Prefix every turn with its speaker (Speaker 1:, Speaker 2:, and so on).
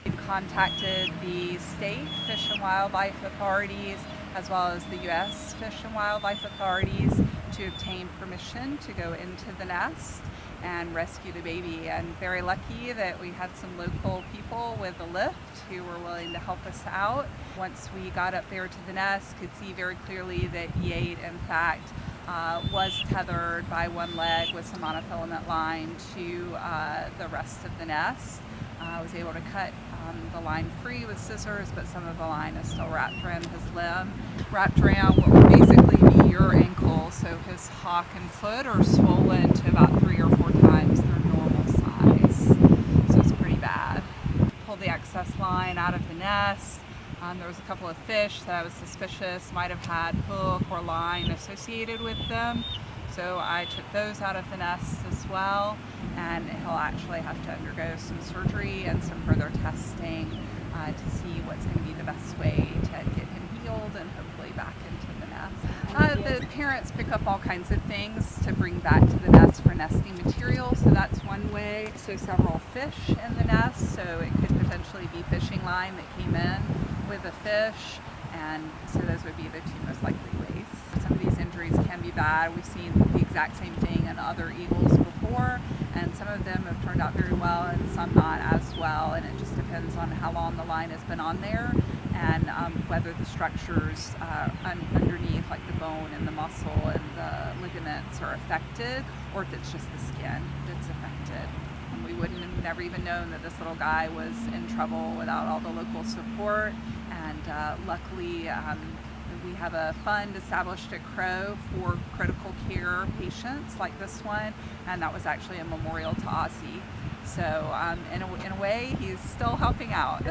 Speaker 1: We've contacted the state Fish and Wildlife authorities as well as the U.S. Fish and Wildlife authorities to obtain permission to go into the nest and rescue the baby, and very lucky that we had some local people with a lift who were willing to help us out. Once we got up there to the nest, could see very clearly that E8 in fact was tethered by one leg with some monofilament line to the rest of the nest. I was able to cut the line free with scissors, but some of the line is still wrapped around his limb, wrapped around what would basically be your ankle. So his hock and foot are swollen to about 3 or 4 times their normal size. So it's pretty bad. Pulled the excess line out of the nest. There was a couple of fish that I was suspicious might have had hook or line associated with them. So I took those out of the nest as well, and he'll actually have to undergo some surgery and some further testing to see what's going to be the best way to get him healed and hopefully back into the nest. The parents pick up all kinds of things to bring back to the nest for nesting material, so that's one way. So several fish in the nest, so it could potentially be fishing line that came in with a fish, and so those would be the 2 most likely ways. Some of these injuries can be bad. We've seen the exact same thing in other eagles before, and some of them have turned out very well and some not as well, and it just depends on how long the line has been on there and whether the structures underneath, like the bone and the muscle and the ligaments, are affected, or if it's just the skin that's affected. And we wouldn't have never even known that this little guy was in trouble without all the local support, and luckily we have a fund established at Crow for critical care patients like this one, and that was actually a memorial to Ozzy. So in a way, he's still helping out.